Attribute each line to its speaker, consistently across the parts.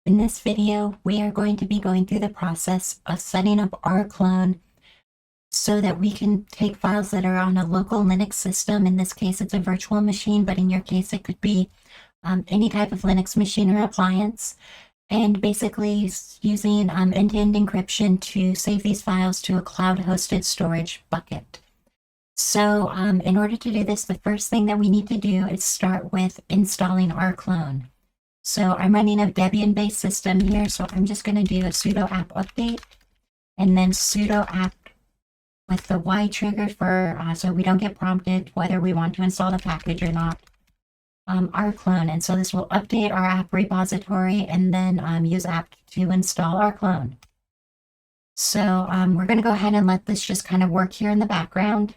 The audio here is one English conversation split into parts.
Speaker 1: In this video, we are going to be going through the process of setting up Rclone so that we can take files that are on a local Linux system. In this case, it's a virtual machine, but in your case, it could be any type of Linux machine or appliance, and basically using end-to-end encryption to save these files to a cloud-hosted storage bucket. So in order to do this, the first thing that we need to do is start with installing Rclone. So I'm running a Debian-based system here, so I'm just going to do a sudo apt update, and then sudo apt with the Y trigger for, so we don't get prompted whether we want to install the package or not, Rclone. And so this will update our app repository and then use apt to install Rclone. So we're going to go ahead and let this just kind of work here in the background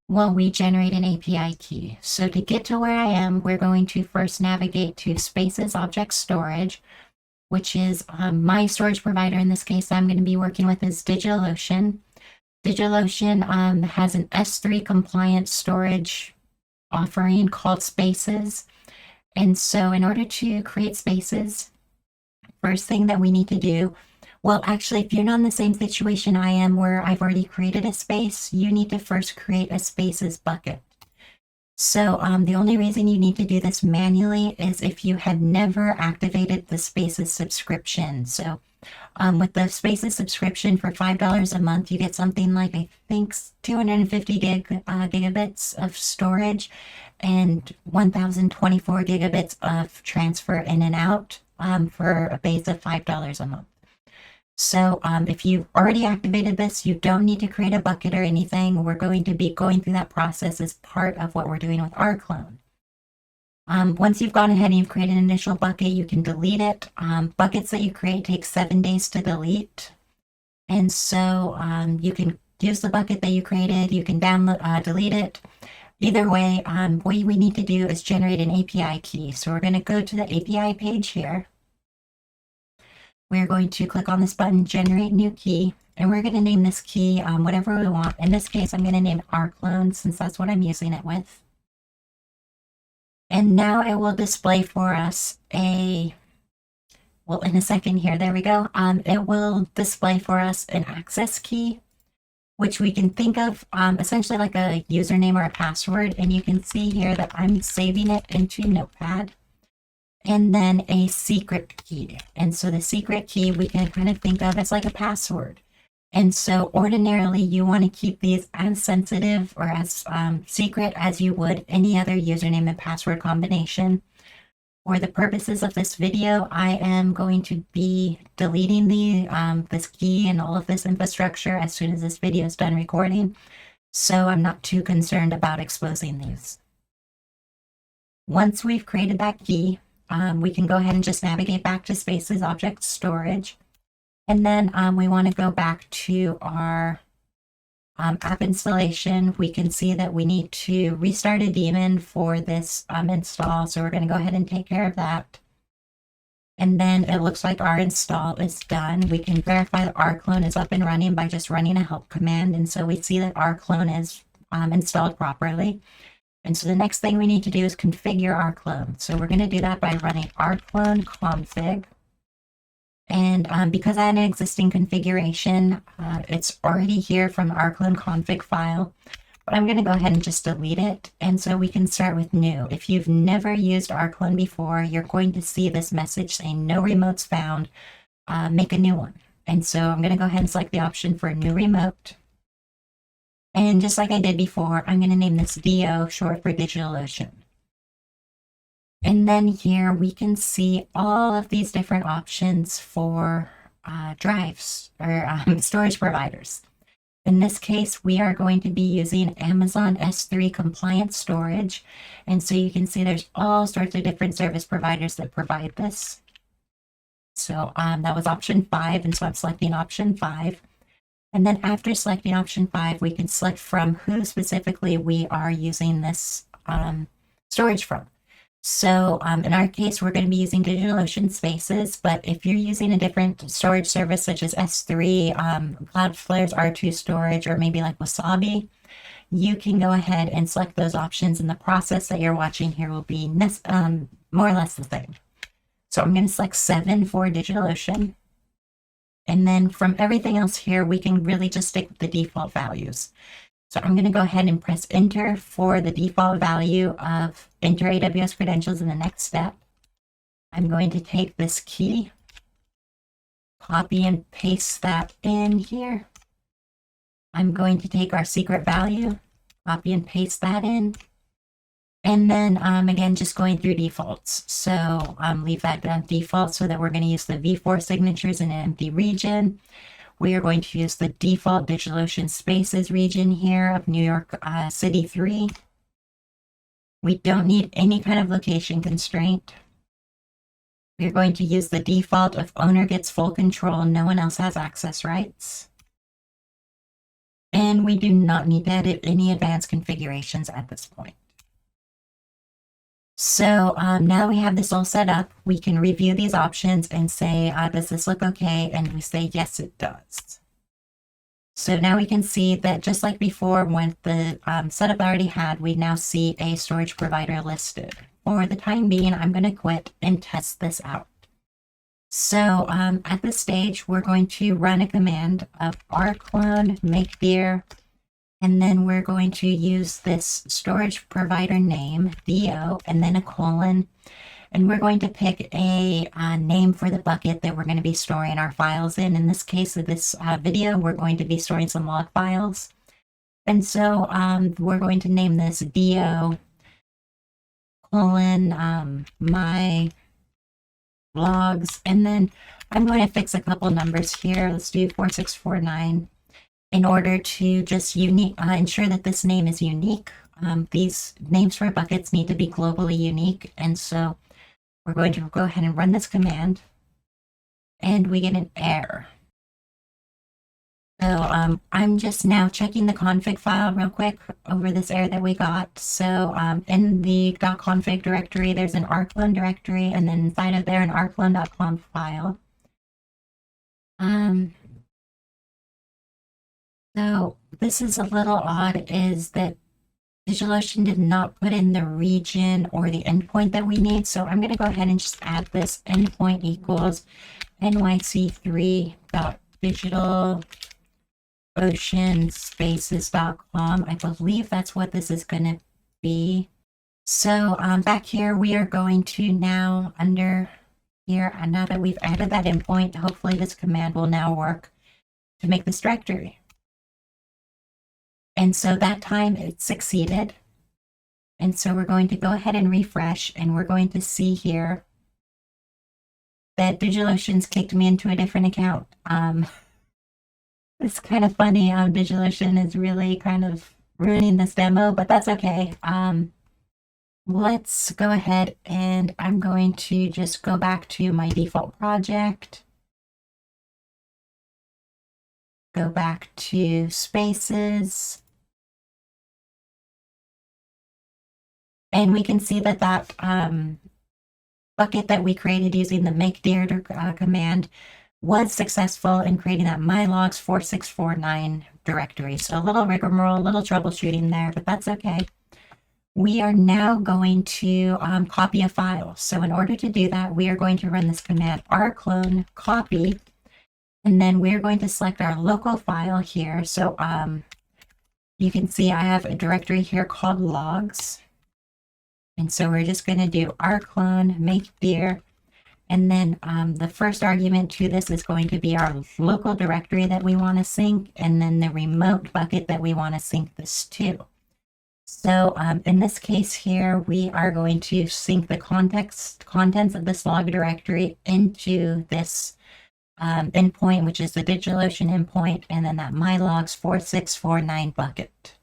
Speaker 1: while we generate an API key. So to get to where I am, we're going to first navigate to Spaces Object Storage, which is my storage provider. In this case, I'm going to be working with is DigitalOcean. DigitalOcean has an S3 compliant storage offering called Spaces. And so in order to create Spaces, first thing that we need to do, well, actually, if you're not in the same situation I am where I've already created a space, you need to first create a Spaces bucket. So the only reason you need to do this manually is if you had never activated the Spaces subscription. So with the Spaces subscription for $5 a month, you get something like, I think, 250 gigabits of storage and 1024 gigabits of transfer in and out for a base of $5 a month. So if you've already activated this, you don't need to create a bucket or anything. We're going to be going through that process as part of what we're doing with Rclone. Once you've gone ahead and you've created an initial bucket, you can delete it. Buckets that you create take 7 days to delete. And so you can use the bucket that you created, you can download, delete it. Either way, what we need to do is generate an API key. So we're going to go to the API page here. We're going to click on this button, Generate New Key, and we're going to name this key whatever we want. In this case, I'm going to name it Rclone since that's what I'm using it with. And now it will display for us well, in a second here, there we go. It will display for us an access key, which we can think of essentially like a username or a password. And you can see here that I'm saving it into Notepad. And then a secret key. And so the secret key we can kind of think of as like a password. And so ordinarily you want to keep these as sensitive or as secret as you would any other username and password combination. For the purposes of this video, I am going to be deleting this key and all of this infrastructure as soon as this video is done recording. So I'm not too concerned about exposing these. Once we've created that key, we can go ahead and just navigate back to Spaces Object Storage. And then we want to go back to our app installation. We can see that we need to restart a daemon for this install. So we're going to go ahead and take care of that. And then it looks like our install is done. We can verify that Rclone is up and running by just running a help command. And so we see that Rclone is installed properly. And so the next thing we need to do is configure Rclone. So we're going to do that by running rclone config. And because I had an existing configuration, it's already here from the rclone config file. But I'm going to go ahead and just delete it. And so we can start with new. If you've never used Rclone before, you're going to see this message saying no remotes found. Make a new one. And so I'm going to go ahead and select the option for new remote. And just like I did before, I'm going to name this DO, short for DigitalOcean. And then here we can see all of these different options for drives or storage providers. In this case, we are going to be using Amazon S3 compliant storage. And so you can see there's all sorts of different service providers that provide this. So that was option 5, and so I'm selecting option 5. And then after selecting option 5, we can select from who specifically we are using this storage from. So in our case, we're going to be using DigitalOcean Spaces, but if you're using a different storage service such as S3, Cloudflare's R2 storage, or maybe like Wasabi, you can go ahead and select those options, and the process that you're watching here will be more or less the same. So I'm going to select 7 for DigitalOcean. And then from everything else here, we can really just stick with the default values. So I'm going to go ahead and press enter for the default value of enter AWS credentials in the next step. I'm going to take this key, copy and paste that in here. I'm going to take our secret value, copy and paste that in. And then again, just going through defaults. So leave that on default so that we're going to use the v4 signatures in an empty region. We are going to use the default DigitalOcean Spaces region here of New York City 3. We don't need any kind of location constraint. We're going to use the default of owner gets full control, no one else has access rights. And we do not need to edit any advanced configurations at this point. So now we have this all set up, we can review these options and say, does this look okay? And we say, yes, it does. So now we can see that just like before, when the setup I already had, we now see a storage provider listed. For the time being, I'm going to quit and test this out. So at this stage, we're going to run a command of rclone make dir. And then we're going to use this storage provider name, DO, and then a colon. And we're going to pick a name for the bucket that we're going to be storing our files in. In this case of this video, we're going to be storing some log files. And so we're going to name this DO colon my logs. And then I'm going to fix a couple numbers here. Let's do 4649. In order to just ensure that this name is unique. These names for buckets need to be globally unique. And so we're going to go ahead and run this command. And we get an error. So I'm just now checking the config file real quick over this error that we got. So in the .config directory, there's an rclone directory. And then inside of there, an rclone.conf file. So this is a little odd, is that DigitalOcean did not put in the region or the endpoint that we need. So I'm going to go ahead and just add this endpoint equals nyc3.digitaloceanspaces.com. I believe that's what this is going to be. So back here, we are going to now under here, and now that we've added that endpoint, hopefully this command will now work to make this directory. And so that time it succeeded. And so we're going to go ahead and refresh, and we're going to see here that DigitalOcean's kicked me into a different account. It's kind of funny how DigitalOcean is really kind of ruining this demo, but that's okay. Let's go ahead and I'm going to just go back to my default project. Go back to Spaces. And we can see that that bucket that we created using the make dir command was successful in creating that mylogs 4649 directory. So a little rigmarole, a little troubleshooting there, but that's okay. We are now going to copy a file. So in order to do that, we are going to run this command rclone copy, and then we're going to select our local file here. So you can see I have a directory here called logs. And so we're just going to do rclone make dir. And then the first argument to this is going to be our local directory that we want to sync, and then the remote bucket that we want to sync this to. So in this case here, we are going to sync the contents of this log directory into this endpoint, which is the DigitalOcean endpoint, and then that mylogs 4649 bucket.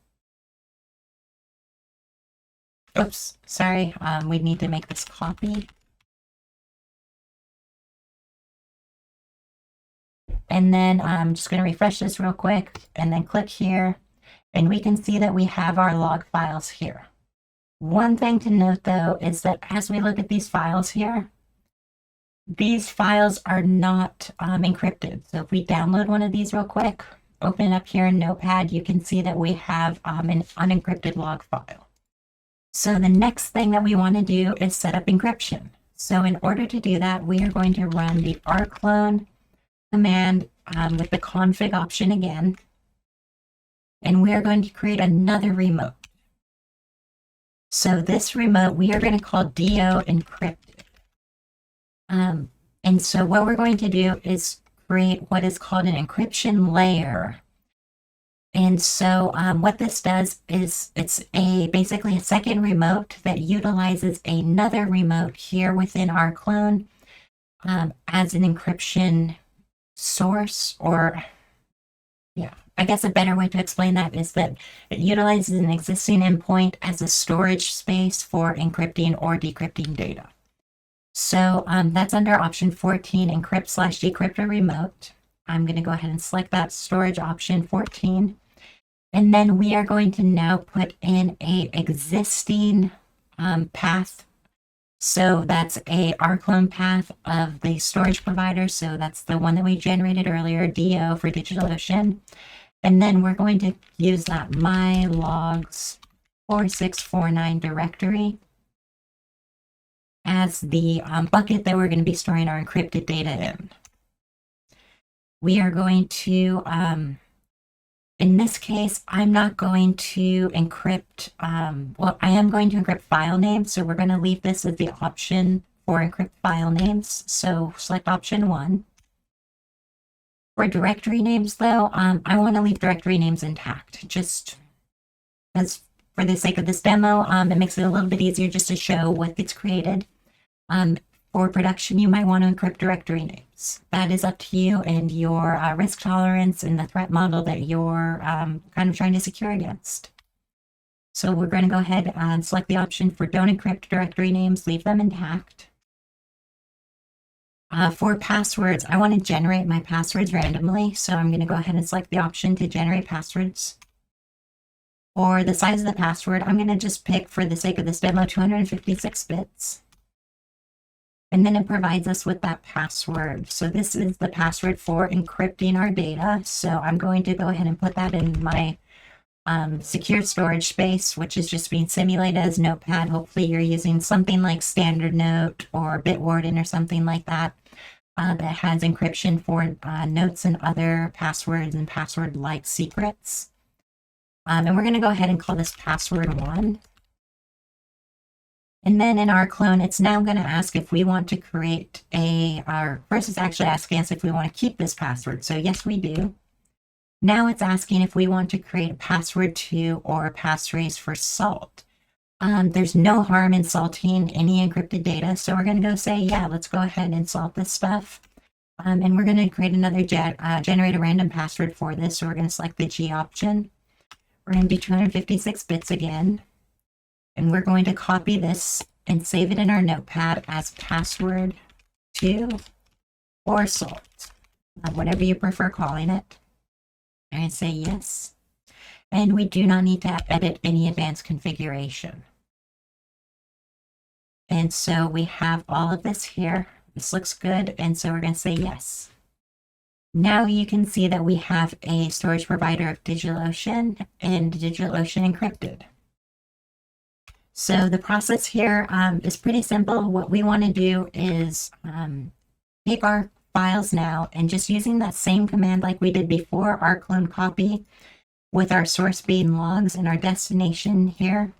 Speaker 1: Oops, sorry, we need to make this copy. And then I'm just going to refresh this real quick and then click here. And we can see that we have our log files here. One thing to note though is that as we look at these files here, these files are not encrypted. So if we download one of these real quick, open it up here in Notepad, you can see that we have an unencrypted log file. So the next thing that we want to do is set up encryption. So in order to do that, we are going to run the rclone command with the config option again. And we are going to create another remote. So this remote, we are going to call do encrypted. And so what we're going to do is create what is called an encryption layer. And so what this does is it's basically a second remote that utilizes another remote here within Rclone as an encryption source, or yeah, I guess a better way to explain that is that it utilizes an existing endpoint as a storage space for encrypting or decrypting data. So that's under option 14, encrypt/decrypt a remote. I'm going to go ahead and select that storage option 14. And then we are going to now put in a existing path. So that's a Rclone path of the storage provider. So that's the one that we generated earlier, DO for DigitalOcean. And then we're going to use that mylogs4649 directory as the bucket that we're going to be storing our encrypted data in. We are going to, in this case, I'm not going to encrypt, well, I am going to encrypt file names, so we're going to leave this as the option for encrypt file names. So select option 1. For directory names, though, I want to leave directory names intact, just as for the sake of this demo, it makes it a little bit easier just to show what gets created. For production, you might want to encrypt directory names. That is up to you and your risk tolerance and the threat model that you're kind of trying to secure against. So we're going to go ahead and select the option for don't encrypt directory names, leave them intact. For passwords, I want to generate my passwords randomly, so I'm going to go ahead and select the option to generate passwords. For the size of the password, I'm going to just pick, for the sake of this demo, 256 bits. And then it provides us with that password. So this is the password for encrypting our data. So I'm going to go ahead and put that in my secure storage space, which is just being simulated as Notepad. Hopefully you're using something like Standard Note or Bitwarden or something like that that has encryption for notes and other passwords and password-like secrets. And we're going to go ahead and call this password 1. And then in Rclone, it's now going to ask if we want to create first it's actually asking us if we want to keep this password. So yes, we do. Now it's asking if we want to create a password to or a passphrase for salt. There's no harm in salting any encrypted data. So we're going to go say, yeah, let's go ahead and salt this stuff. And we're going to create another generate a random password for this. So we're going to select the G option. We're going to do 256 bits again. And we're going to copy this and save it in our notepad as password 2 or salt, whatever you prefer calling it. I'm going to say yes. And we do not need to edit any advanced configuration. And so we have all of this here. This looks good. And so we're going to say yes. Now you can see that we have a storage provider of DigitalOcean and DigitalOcean Encrypted. So the process here is pretty simple. What we want to do is take our files now and just using that same command like we did before, rclone copy, with our source being logs and our destination here,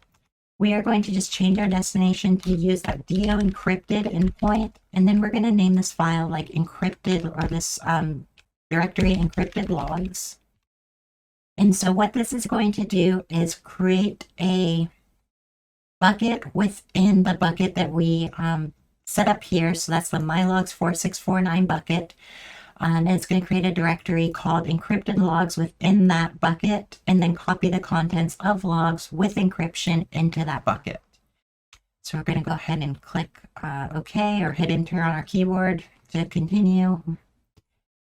Speaker 1: we are going to just change our destination to use that do encrypted endpoint. And then we're going to name this file like encrypted, or this directory encrypted logs. And so what this is going to do is create a bucket within the bucket that we set up here. So that's the mylogs4649 bucket. And it's going to create a directory called encrypted logs within that bucket, and then copy the contents of logs with encryption into that bucket. So we're going to go ahead and click OK, or hit enter on our keyboard to continue.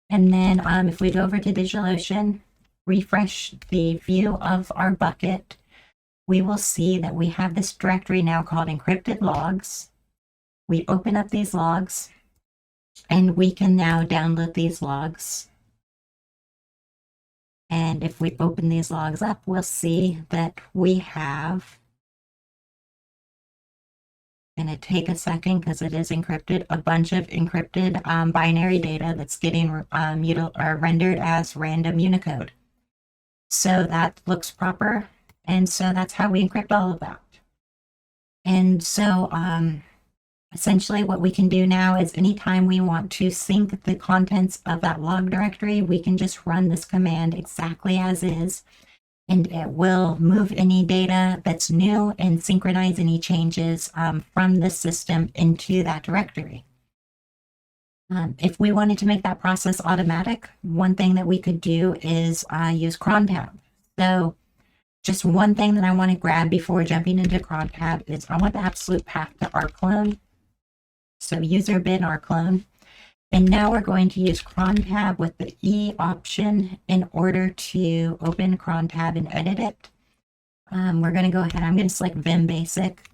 Speaker 1: And then if we go over to DigitalOcean, refresh the view of our bucket, we will see that we have this directory now called encrypted logs. We open up these logs, and we can now download these logs. And if we open these logs up, we'll see that we have going to take a second because it is encrypted, a bunch of encrypted binary data that's getting rendered as random Unicode. So that looks proper. And so that's how we encrypt all of that. And so essentially what we can do now is anytime we want to sync the contents of that log directory, we can just run this command exactly as is, and it will move any data that's new and synchronize any changes from the system into that directory. If we wanted to make that process automatic, one thing that we could do is use cron tab. So just one thing that I want to grab before jumping into cron tab is I want the absolute path to Rclone. So user bin Rclone. And now we're going to use cron tab with the E option in order to open cron tab and edit it. We're going to go ahead, I'm going to select Vim Basic.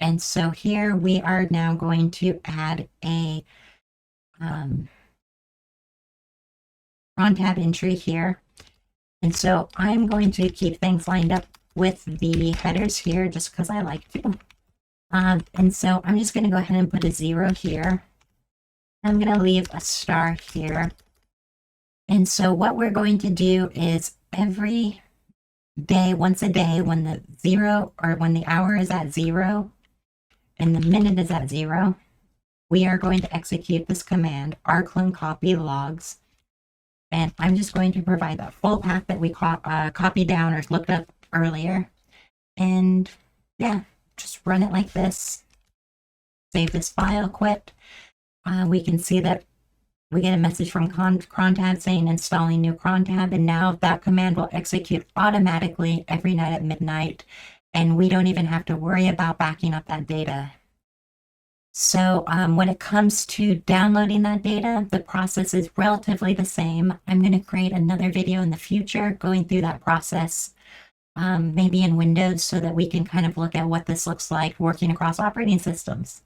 Speaker 1: And so here we are now going to add a cron tab entry here. And so I'm going to keep things lined up with the headers here just because I like to. And so I'm just going to go ahead and put a 0 here. I'm going to leave a star here. And so what we're going to do is every day, once a day, when the 0 or when the hour is at 0 and the minute is at 0, we are going to execute this command, rclone copy logs. And I'm just going to provide that full path that we copied down or looked up earlier. And yeah, just run it like this. Save this file, quit. We can see that we get a message from cron tab saying installing new cron tab. And now that command will execute automatically every night at midnight. And we don't even have to worry about backing up that data. So when it comes to downloading that data, the process is relatively the same. I'm going to create another video in the future going through that process, maybe in Windows, so that we can kind of look at what this looks like working across operating systems.